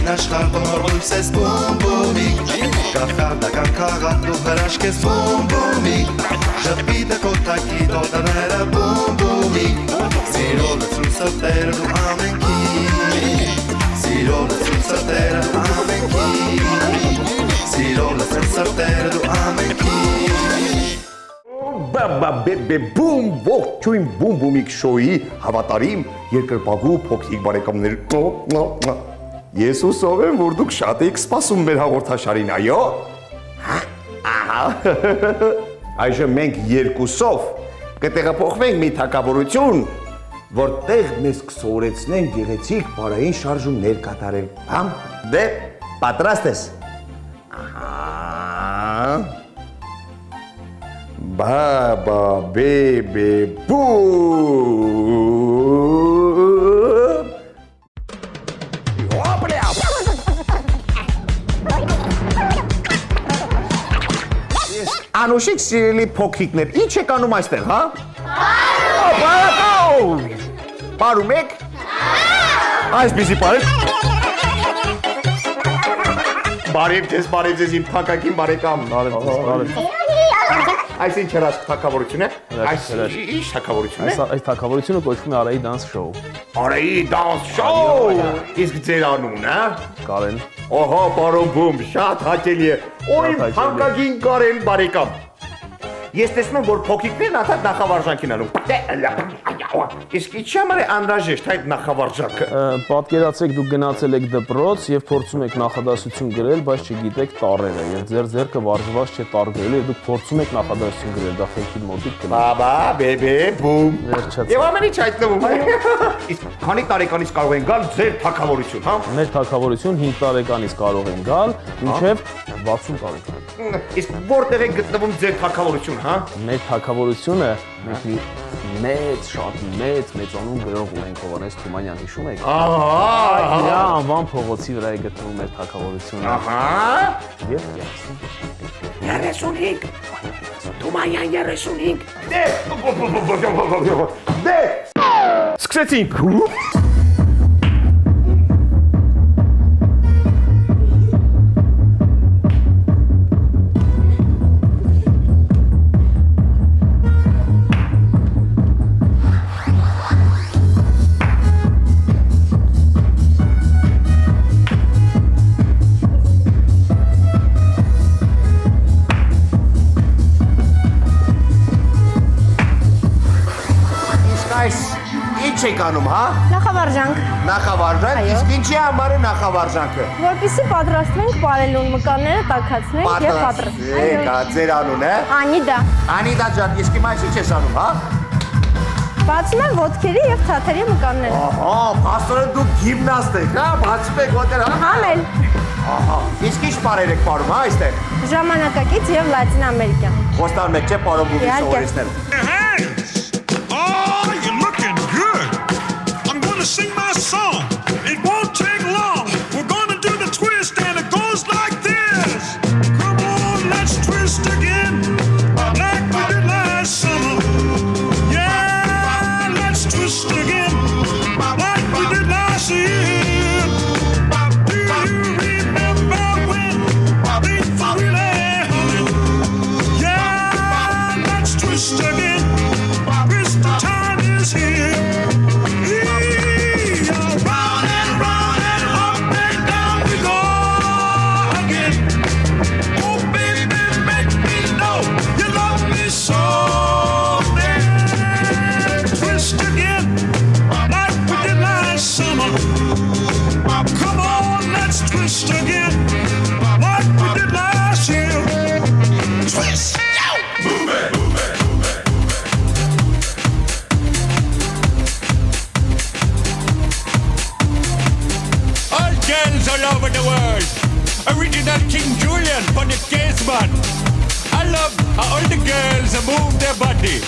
աշխարհ բոլոր լույս ես բում բումի Կախարդական քաղաք դու հրաշք ես բում բումի Ժպիտը կոտակի դոտաները բում բումի Սիրո լցրու սրտերը դու ամենքի Սիրո լցրու սրտերը դու ամենքի Սիրո լցրու սրտերը դու ամենքի Բում ողջույն բում բումիկ շոուի հավատարիմ երկրպագու փոքրիկ բարեկամներ Ես հուսով եմ, որ դուք շատ եք սպասում մեր հաղորդաշարին, այո Այժմ մենք երկուսով կտեղափոխվենք մի թագավորություն, որտեղ մեզ կսովորեցնեն գեղեցիկ բարային շարժումներ կատարել Դե, պատրաստ ես Բաբա բեբե բում Անուշիկ սիրելի փոքրիկներ, ինչ եք անում այստեղ, հա? Պարում եք? Այսպիսի պարեք Բարև ձեզ իմ փակակին բարեկամ Այս ինչ հրաշք թագավորություն է? Այս ինչ թագավորություն է? Այս թագավորությունը կոչվում է Արայի դանս շոու Արայի դանս շոու Իսկ ձեր անուն, հա? Կարեն Ահա, պարոն բում, շատ հաճելի է Իմ փակակին Կարեն բարեկամ Ես տեսնում, որ փոքրիկներն աթատ նախավարժանքին անում Իսկ ինչի համար է անհրաժեշտ այդ նախավարժանքը Պատկերացրեք դուք գնացել եք դպրոց եւ փորձում եք նախադասություն գրել, բայց չգիտեք տառերը եւ ձեր ձեռքը վարժված չէ տառ գրելու եւ դուք փորձում եք նախադասություն գրել, դա խելքի մոտիկ կլինի Բաբա, բեբե, բում Վերջացավ Եվ ամեն ինչ հայտնվում Իսկ քանի տարեկանից կարող են գալ ձեր թագավորություն, հա? Մեր թագավորություն 5 տարեկանից կարող են գալ, մինչեւ 60 տարեկան Իսկ որտեղ է գտնվում ձեր թագավորություն, հա? Մեր թագավորությունը մեծ, շատ մեծանուն գրող ունենք Հովհաննես Թումանյան, հիշում եք։ Ահա, Իրա անվան փողոցի վրա է գտնվում մեր թագավորությունը։ Ահա։ Եվ 35 Թումանյան 35 Դե Սկսեցինք Ինչ եք անում, հա? Նախավարժանք Նախավարժանք, իսկ ինչի համար է նախավարժանքը? Որպեսզի պատրաստվենք պարելուն մկանները տաքացնենք եւ պատրաստենք Եկա, ձեր անուն է? Անիդա Անիդա ջան, իսկ հիմա ինչ ես անում, հա? Բացում եմ ոտքերի եւ թաթերի մկանները Ահա, փաստորեն դուք գիմնաստ եք, հա? Բացում եք ոտքեր, հա? Ամել Ահա, իսկ ինչ պարեր եք պարում, հա, այստեղ? Ժամանակակից եւ լատին ամերիկյան Խոստանում եք, չէ, պարոն բուբի սովորեցնել Sing my song. It won't take long. We're gonna do the twist and it goes like this. Come on, let's twist again. Like we did last summer. Yeah, let's twist again. Like we did last year. Do you remember when things were really humming? Yeah, let's twist again. Twist the time is here. Twist again, like we did last year. Twist, move it, move it, move it. All girls all over the world, original King Julian for the case man. I love how all the girls move their body,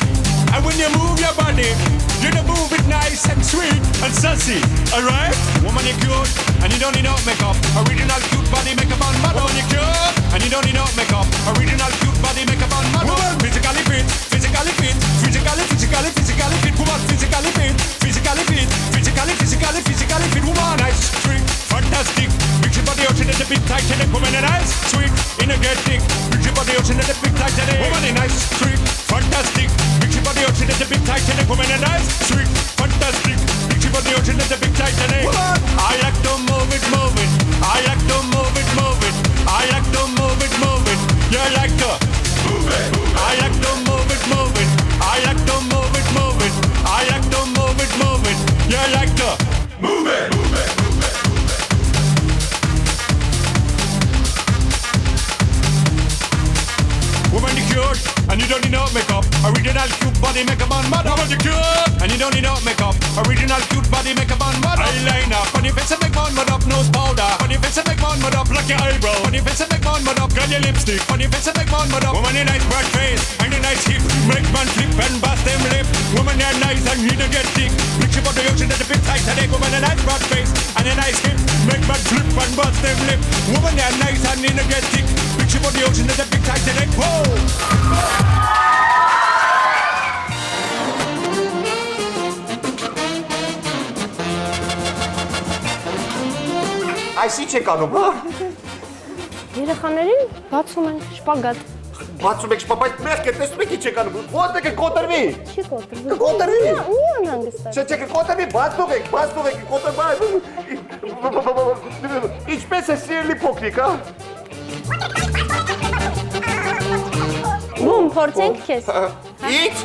and when you move your body, you move it nice and sweet and sassy, alright? Woman, you're cute, and you don't need no makeup. Original cute body makeup on model. Woman, you're cute, and you don't need no makeup. Original cute body makeup on model. Woman, physically fit, physically fit, physically fit. Woman, physically fit, physically fit, physically fit. Woman, nice, sweet, fantastic. Original cute body make a man mad up. You cute and you don't need no makeup. Original cute body make a man mad up. Eyeliner, funny face make man mad up. Nose powder, funny face make man mad up. Like your eyebrow, funny face make man mad up. Girl your lipstick, funny face make man mad up. Woman in nice broad face and a nice hip, make man flip and bust them lip. Woman they're nice and need to get thick. Picture about the ocean at the big Titanic. Woman a nice broad face and a nice hip, make man flip and bust them lip. Woman they're nice and need to get thick. Picture about the ocean at the big Titanic. Whoa. Այսի չեք անում, հա։ Երեխաներին բացում են շպագատ։ Բացում եք շպապայտ մեղք է, տեսնում եք ինչ եք անում։ Ո՞նտե կկոտրվի։ Չի կոտրվի։ Կոտրվի։ Մի անհանգստացի։ Չէ, կկոտրվի, բացող եք, կոտրվի։ Ինչպես է սիրելի փոքրիկ, հա։ Բում, փորձենք քեզ։ Ինչ։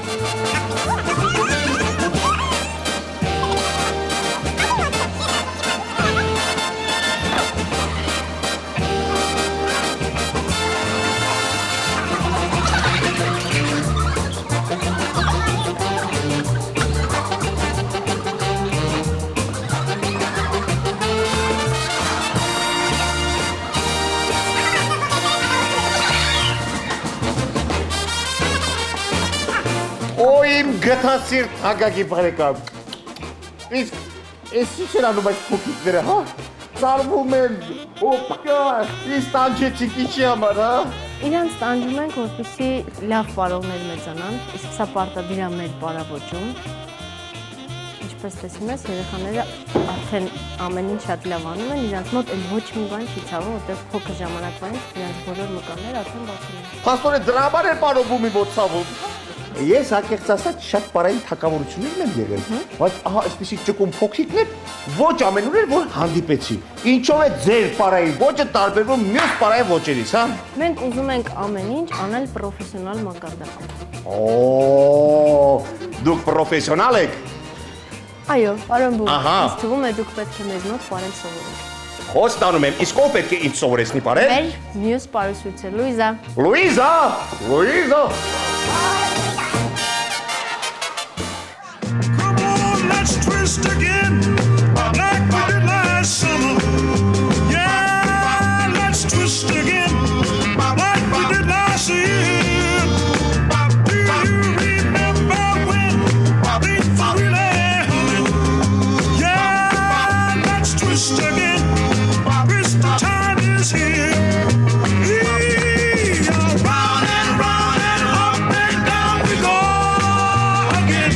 Իմ գտասիրտ հագագի բարեկամ։ Իսկ ես ինչ են անում այս փոքրիկները, հա։ Ծարվում են, օպկա, իսկ տանջեցիք ինչի համար, հա։ Իրանց տանջում ենք, որպեսզի լավ պարողներ մեծանան, իսկ սա պարտադիր է մեր պարավոճում։ Ինչպես տեսնում ես, երեխաները արդեն ամեն ինչ շատ լավ անում են, իրանց մոտ էլ ոչ մի բան չի ցավում, որտեղ փոքր ժամանակվանից իրանց բոլոր մկանները արդեն բացում են։ Փաստորեն դրա համար է պարովում իմ ոցավում։ Ես ակեղծ ասած շատ բարային թակավորություններ եմ եղել, բայց ահա այսպեսի ճկուն փոքրիկներ ոչ ամենուր որ հանդիպեցի։ Ինչով է ձեր բարային ոճը տարբերվում մյուս բարային ոճերից, հա։ Մենք ուզում ենք ամեն ինչ անել պրոֆեսիոնալ մակարդակով։ Օ, դուք պրոֆեսիոնալ եք։ Այո, պարոն Բում, Ահա։ ինձ թվում է դուք պետք է մեզ մոտ պարել սովորեք։ Հոս տանում եմ, իսկ ով պետք է ինձ սովորեցնի պարել։ Մեր մյուս պարուսույցը Լուիզա։ Լուիզա, Լուիզա։ Come on, let's twist again, like we did last summer. Yeah, let's twist again, like we did last year. Do you remember when things were really humming? Yeah, let's twist again, this the time is here. Round and round and up and down we go again.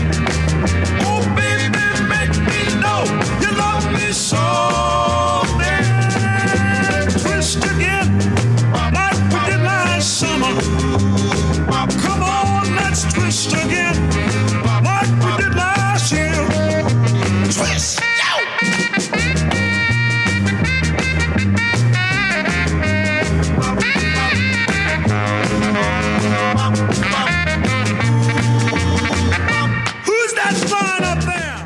Oh baby, make me know you love me so. Then twist again, like we did last summer. Come on, let's twist again, like we did last year. Twist, Who's that flying up there?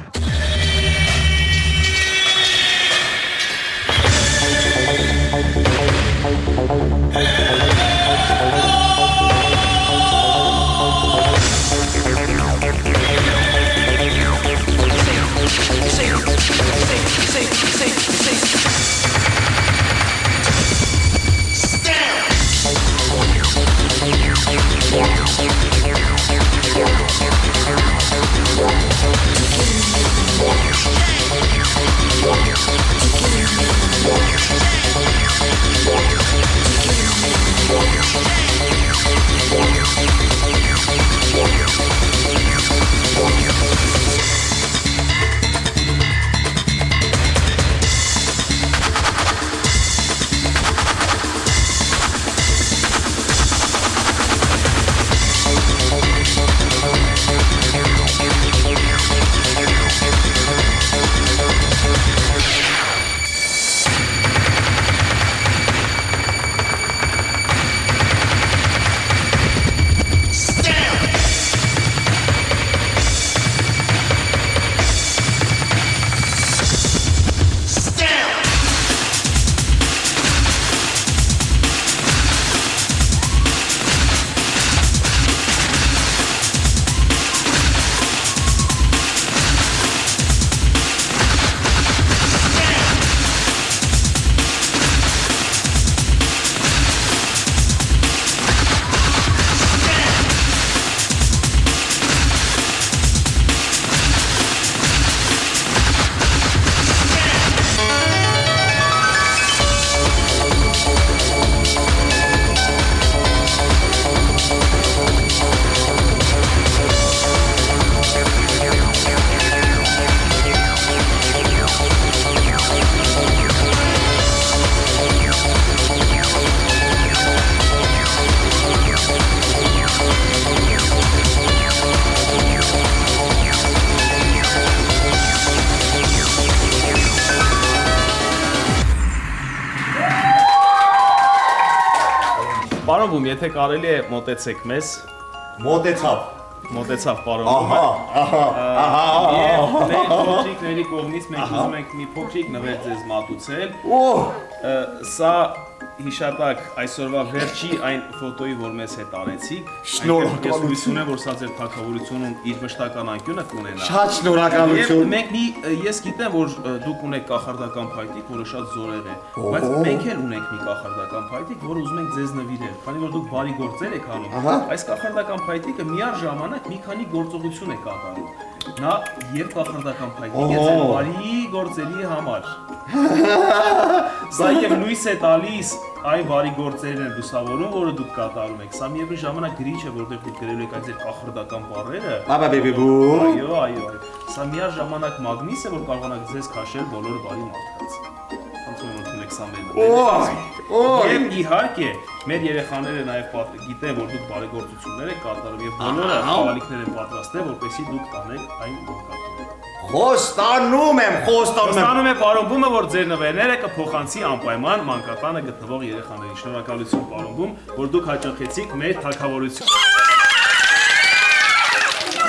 բում, եթե կարելի է մոտեցեք մեզ, Մոտեցավ, պարոն բումը։ Եվ մեր փոքրիկների կողմից մենք ուզում ենք մի փոքրիկ նվեր ձեզ մատուցել։ Սա հիշատակ այսօրվա վերջի այն ֆոտոյի, որ մեզ հետ արեցիք։ Շնորհակալություն։ Ես հույս ունեմ, որ սա ձեր թագավորությունում իր մշտական անկյունը կունենա։ Շատ շնորհակալություն։ Մենք ես գիտեմ, որ դուք ունեք կախարդական փայտիկ, որը շատ զորեղ է, բայց մենք էլ ունենք մի կախարդական փայտիկ, որը ուզում ենք ձեզ նվիրել, քանի որ դուք բարի գործեր եք անում։ Այս կախարդական փայտիկը միաժամանակ մի քանի գործողություն է կատարում։ Նա եւ կախարդական փայտիկ է ձեր բարի գործերի համար։ Սա եւ լույս է տալիս այն բարի գործերն են լուսավորում, որը դուք կատարում եք։ Սա միևնույն ժամանակ գրիչ է, որտեղ դուք գրելու եք այդ ձեր կախարդական բառերը։ Այո։ Սա միաժամանակ մագնիս է, որ կարողանաք ձեզ քաշել բոլոր բարի մարդկանց։ Խնդրում եմ ընդունեք սա մեր։ Եվ իհարկե, մեր երեխաները նաև գիտեն, որ դուք բարեգործություններ եք կատարում եւ բոլորը խաղալիքներ են պատրաստել, որպեսզի դուք տանեք այն որքատորը։ Խոստանում եմ։ Ստանում է պարոն Բումը, որ ձեր նվերները կփոխանցի անպայման մանկատանը գտնվող երեխաներին։ Շնորհակալություն պարոն Բում, որ դուք հաջողեցիք մեր թագավորությունը։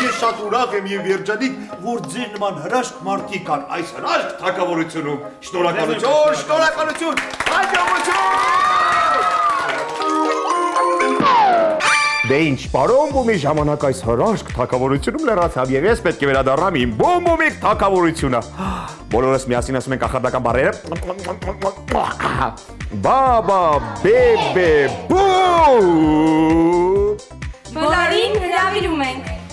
Ես շատ ուրախ եմ եւ երջանիկ, որ ձեր նման հրաշք մարդիկ կան այս հրաշք թագավորությունում։ Շնորհակալություն, Դե ինչ, պարոն Բումի ժամանակ այս հրաշք թագավորությունում լրացավ եւ ես պետք է վերադառնամ իմ Բումի թագավորությունը։ Բոլորս միասին ասում ենք կախարդական բառերը։ Բաբա, բեբե, բու։ Բոլորին հրավիրում ենք